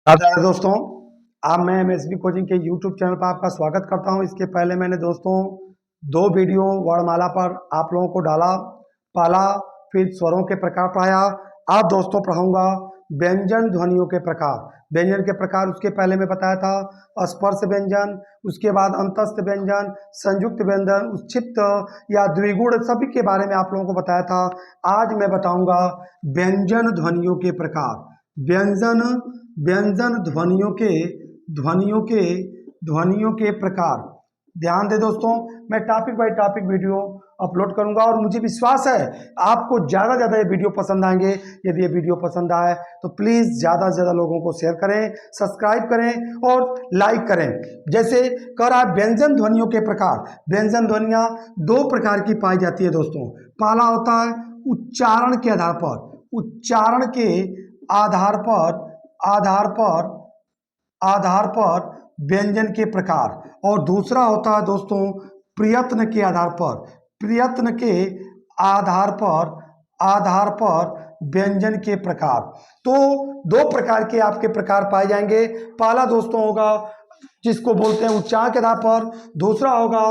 राधे राधे दोस्तों। अब मैं एमएसबी कोचिंग के यूट्यूब चैनल पर आपका स्वागत करता हूं। इसके पहले मैंने दोस्तों दो वीडियो वर्णमाला पर आप लोगों को डाला, पहला फिर स्वरों के प्रकार पढ़ाया। अब दोस्तों पढ़ाऊंगा व्यंजन ध्वनियों के प्रकार। व्यंजन के प्रकार उसके पहले मैं बताया था स्पर्श व्यंजन, उसके बाद अंतस्थ व्यंजन, संयुक्त व्यंजन, उच्छिप्त या द्विगुण, सभी के बारे में आप लोगों को बताया था। आज मैं बताऊंगा व्यंजन ध्वनियों के प्रकार। व्यंजन व्यंजन ध्वनियों के प्रकार। ध्यान दे दोस्तों, मैं topic by topic video upload करूंगा और मुझे विश्वास है आपको ज़्यादा ज़्यादा ये वीडियो पसंद आएंगे। यदि ये वीडियो पसंद आए तो प्लीज़ ज़्यादा से ज़्यादा लोगों को शेयर करें, सब्सक्राइब करें और लाइक करें। जैसे कह रहा है व्यंजन ध्वनियों के प्रकार। व्यंजन ध्वनियाँ दो प्रकार की पाई जाती है दोस्तों। पहला होता है उच्चारण के आधार पर, उच्चारण के आधार पर आधार पर व्यंजन के प्रकार, और दूसरा होता है दोस्तों प्रयत्न के आधार पर, प्रयत्न के आधार पर व्यंजन के प्रकार। तो दो प्रकार के आपके प्रकार पाए जाएंगे। पहला दोस्तों होगा जिसको बोलते हैं उच्चारण के आधार पर, दूसरा होगा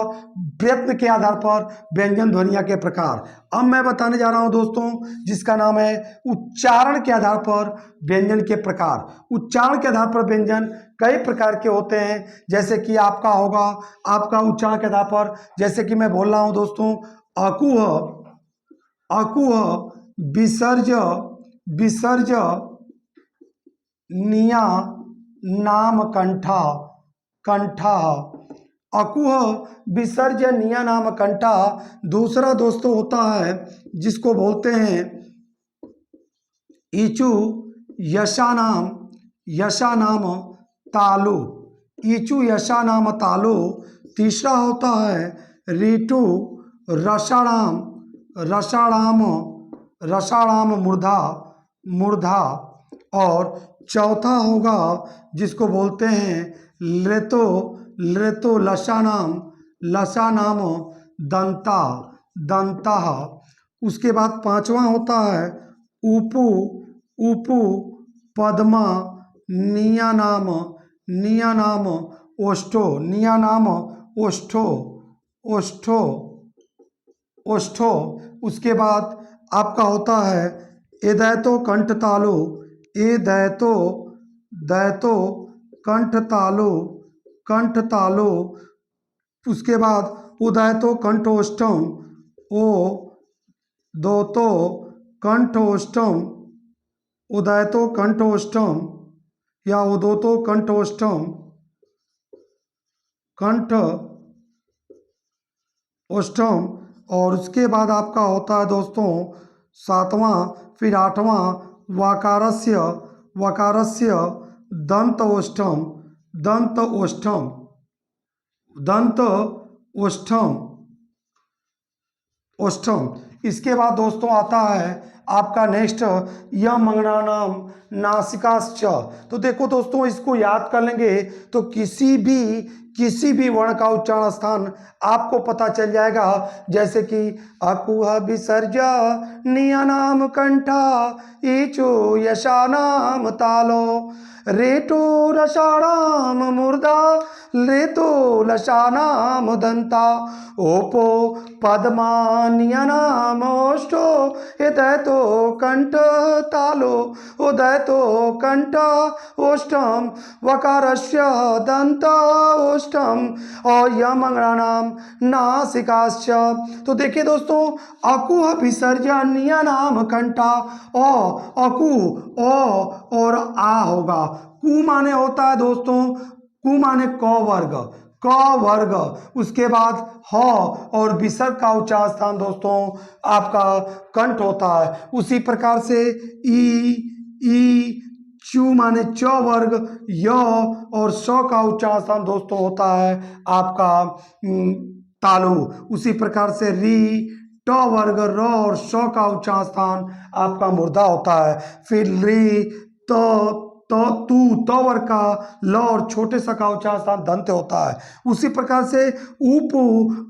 प्रयत्न के आधार पर व्यंजन ध्वनिया के प्रकार। अब मैं बताने जा रहा हूं दोस्तों जिसका नाम है उच्चारण के आधार पर व्यंजन के प्रकार। उच्चारण के आधार पर व्यंजन कई प्रकार के होते हैं। जैसे कि आपका होगा आपका उच्चारण के आधार पर, जैसे कि मैं बोल रहा हूं दोस्तों अकुह, विसर्ज, विसर्ज, निया, नाम, कंठा, कंठा। अकुह, विसर्जन, निया, नाम, कंठा। दूसरा दोस्तों होता है जिसको बोलते हैं ईचु, यशानाम, यशानाम, तालु, ईचु, यशानाम, तालु। तीसरा होता है ऋतु, रसाणाम, रसाणाम, रसाणाम, मूर्धा, मूर्धा। और चौथा होगा जिसको बोलते हैं लेतो, लेतो, लसानाम, लसानाम, दंता, दंता। उसके बाद पांचवा होता है उपु, उपु, पद्मा, निया नाम, निया नाम, ओष्ठो, निया नाम, ओष्ठो, ओष्ठो, ओष्ठो। उसके बाद आपका होता है एदैतो कंठ तालु, ए दैतो, दैतो, कंठ तालु, कंठ तालु। उसके बाद उदैतो कंठोष्ठम, ओ दोतो कंठोष्ठम, उदैतो कंठोष्ठम या उदोतो कंठोष्ठम, कंठ ओष्ठम। और उसके बाद आपका होता है दोस्तों सातवां, फिर आठवां वकारस्य, वकारस्य दंत ओष्ठम, दंत ओष्ठम, दंत ओष्ठम, ओष्ठम। इसके बाद दोस्तों आता है आपका नेक्स्ट यम मंगनानाम नासिकाश्च। तो देखो दोस्तों इसको याद कर लेंगे तो किसी भी वर्ण का उच्चारण स्थान आपको पता चल जाएगा। जैसे कि अकुह, विसर्जा, नियनाम, कंठा, ईचो, यशानाम, तालो, रेटो, रसाणाम, मूर्धा, लेतो, लसानाम, दंता, ओपो, पद्मा, नियनाम, ओष्ठो, एदैतो कंठ तालो, उदैतो कंठ ओष्ठम, वकारस्य दंत ओष्ठम और यमंगणानाम नासिकाश्च। तो देखिए दोस्तों अकुह, विसर्जन, नियनाम, कंठा, अकु, और आ होगा। कु माने होता है दोस्तों, कु माने क वर्ग, क वर्ग। उसके बाद ह और विसर्ग का उच्चारण स्थान दोस्तों आपका कंठ होता है। उसी प्रकार से ई, चू माने च वर्ग, य और स का उच्चारण स्थान दोस्तों होता है आपका तालु। उसी प्रकार से री, ट वर्ग, र और स का उच्चारण स्थान आपका मूर्धा होता है। फिर री, तू, त वर्ग का ल और छोटे सा का उच्चारण स्थान दंत होता है। उसी प्रकार से उपु,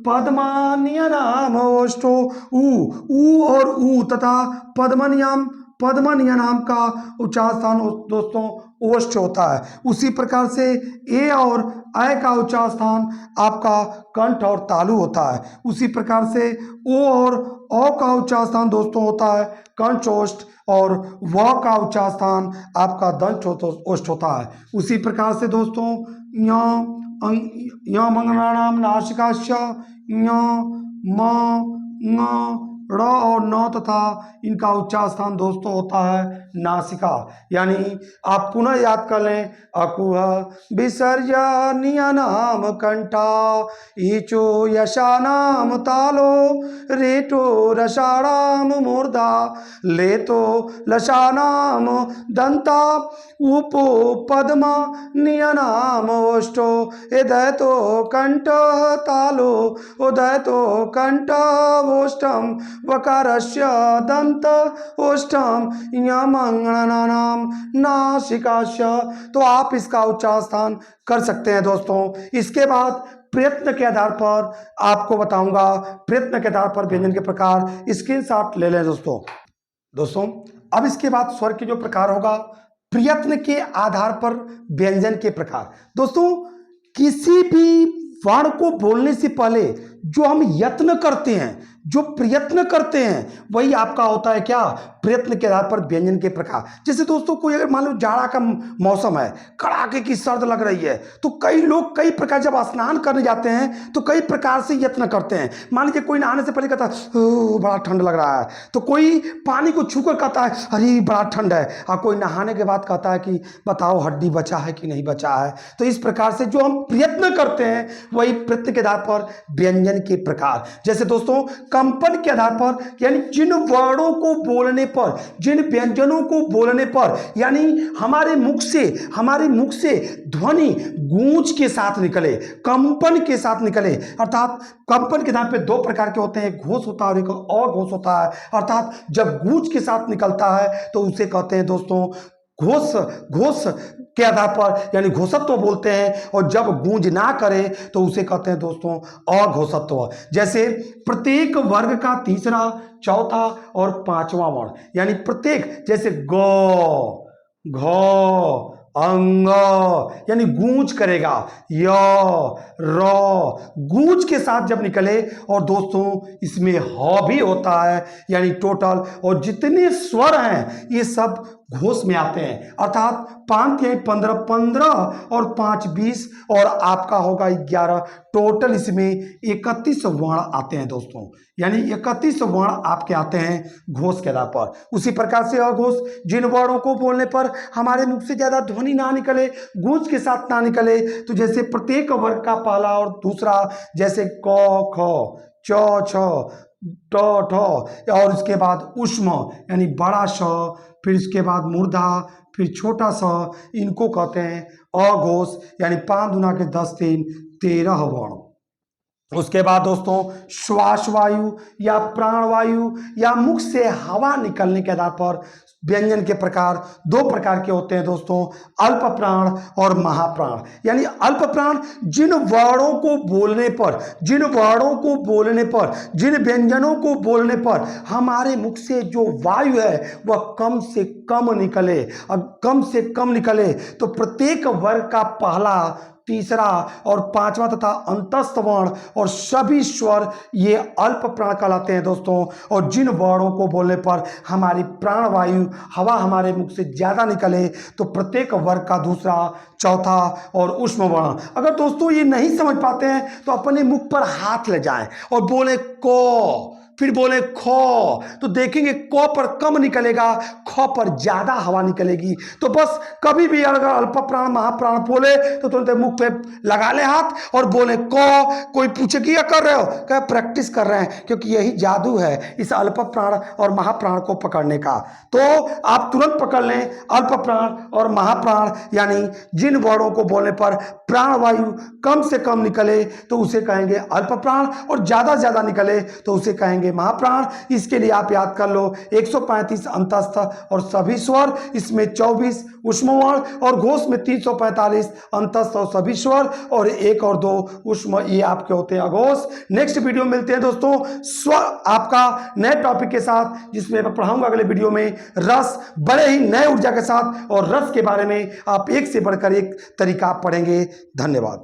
पद्मा, नियनाम, ओष्ठो, ऊ और ऊ तथा पद्मनियम, पद्मनिया नाम का उच्चार स्थान दोस्तों ओष्ठ होता है। उसी प्रकार से ए और ऐ का उच्चार स्थान आपका कंठ और तालु होता है। उसी प्रकार से ओ और औ का उच्चार स्थान दोस्तों होता है कंठ ओष्ठ, और व का उच्चार स्थान आपका दंत ओष्ठ होता है। उसी प्रकार से दोस्तों य मंगनानाम नासिकाश्च य म ङ ड़ और न तथा इनका उच्चार स्थान दोस्तों होता है नासिका। यानी आप पुनः याद कर लें, अकुह विसर्जनीयनाम कंठा ईचो यशानाम तालो रेटो रसाणाम मूर्धा लेतो लसानाम दंता उपो पद्मा नियनाम ओष्ठो एदयतो कंठ तालो उदयतो कंठ ओष्ठम वकारस्य दंत ओष्ठम यमंगणानाम नासिकास्य। तो आप इसका उच्चार स्थान कर सकते हैं दोस्तों। इसके बाद प्रयत्न के आधार पर आपको बताऊंगा, प्रयत्न के आधार पर व्यंजन के प्रकार स्क्रीनशॉट ले लें दोस्तों। अब इसके बाद स्वर के जो प्रकार होगा, प्रयत्न के आधार पर व्यंजन के प्रकार। दोस्तों किसी भी वर्ण को बोलने से पहले जो हम यत्न करते हैं, जो प्रयत्न करते हैं, वही आपका होता है क्या, प्रयत्न के आधार पर व्यंजन के प्रकार। जैसे दोस्तों कोई अगर मान लो जाड़ा का मौसम है, कड़ाके की सर्द लग रही है, तो कई लोग कई प्रकार जब स्नान करने जाते हैं तो कई प्रकार से यत्न करते हैं। मान लीजिए कोई नहाने से पहले कहता है बड़ा ठंड लग रहा है, तो कोई पानी को छूकर कहता है अरे बड़ा ठंड है, और कोई नहाने के बाद कहता है कि बताओ हड्डी बचा है कि नहीं बचा है। तो इस प्रकार से जो हम प्रयत्न करते हैं वही प्रयत्न के आधार पर व्यंजन के प्रकार। जैसे दोस्तों कंपन के आधार पर, यानी जिन वर्णों को बोलने पर, जिन व्यंजनों को बोलने पर, यानी हमारे मुख से ध्वनि गूंज के साथ निकले, कंपन के साथ निकले। अर्थात कंपन के आधार पर दो प्रकार के होते हैं, एक घोष होता है और एक अघोष होता है। अर्थात जब गूंज के साथ निकलता है तो उसे कहते हैं दोस्तों घोष के आधार पर, यानी घोषत्व बोलते हैं, और जब गूंज ना करे तो उसे कहते हैं दोस्तों अघोषत्व। जैसे प्रत्येक वर्ग का तीसरा, चौथा और पांचवा वर्ण, यानी प्रत्येक, जैसे ग, घ, अंग, यानी गूंज करेगा, य, र, गूंज के साथ जब निकले, और दोस्तों इसमें ह भी होता है, यानी टोटल, और जितने स्वर हैं ये सब घोष में आते हैं। अर्थात 5 या 15, 15 और 5 20, और आपका होगा 11, टोटल इसमें 31 वर्ण आते हैं दोस्तों। यानी 31 वर्ण आपके आते हैं घोष के आधार पर। उसी प्रकार से अघोष, जिन वर्णों को बोलने पर हमारे मुख से ज्यादा ध्वनि ना निकले, गूंज के साथ ना निकले, तो जैसे प्रत्येक वर्ग का पहला और दूसरा, जैसे क, ख, च, छ, ट, ठ, और उसके बाद उष्म यानी बड़ा श, फिर इसके बाद मूर्धा, फिर छोटा स, इनको कहते हैं अघोष, यानी 5 दूना के 10 3 13 वर्ण। उसके बाद दोस्तों श्वास वायु या प्राण वायु या मुख से हवा निकलने के आधार पर व्यंजन के प्रकार 2 प्रकार के होते हैं दोस्तों, अल्प प्राण और महाप्राण। यानी अल्प प्राण जिन वर्णों को बोलने पर, जिन वर्णों को बोलने पर, जिन व्यंजनों को बोलने पर हमारे मुख से जो वायु है वह कम से कम निकले, और कम से कम निकले तो प्रत्येक वर्ग का पहला, तीसरा और 5वां तथा अंतस्थ वर्ण और सभी स्वर ये अल्प प्राण कहलाते हैं दोस्तों। और जिन वर्णों को बोलने पर हमारी प्राण वायु, हवा हमारे मुख से ज्यादा निकले, तो प्रत्येक वर्ग का दूसरा, चौथा और उष्म वर्ण। अगर दोस्तों ये नहीं समझ पाते हैं तो अपने मुख पर हाथ ले जाएं और बोले को, फिर बोले खो, तो देखेंगे क पर कम निकलेगा, ख पर ज्यादा हवा निकलेगी। तो बस कभी भी अगर अल्प प्राण महाप्राण बोले तो तुरंत मुख पे लगा ले हाथ और बोले क। कोई पूछे कि क्या कर रहे हो, क्या प्रैक्टिस कर रहे हैं, क्योंकि यही जादू है इस अल्प प्राण और महाप्राण को पकड़ने का। तो आप तुरंत पकड़ लें अल्प प्राण और महाप्राण, यानी जिन वर्णों को बोलने पर प्राण वायु कम से कम निकले तो उसे कहेंगे अल्प प्राण, और ज्यादा निकले तो उसे कहेंगे के महाप्राण, इसके लिए आप याद कर लो 135 अंतस्थ और सभी स्वर, इसमें 24 ऊष्मवर्ण और घोष में 345 अंतस्थ और सभी स्वर और 1 और 2 ऊष्म, ये आपके होते हैं अघोष। नेक्स्ट वीडियो में मिलते हैं दोस्तों स्वर आपका नए टॉपिक के साथ, जिसमें मैं पढ़ाऊंगा अगले वीडियो में रस, बड़े ही नए ऊर्जा के साथ, और रस के बारे में आप एक से बढ़कर एक तरीका आप पढ़ेंगे। धन्यवाद।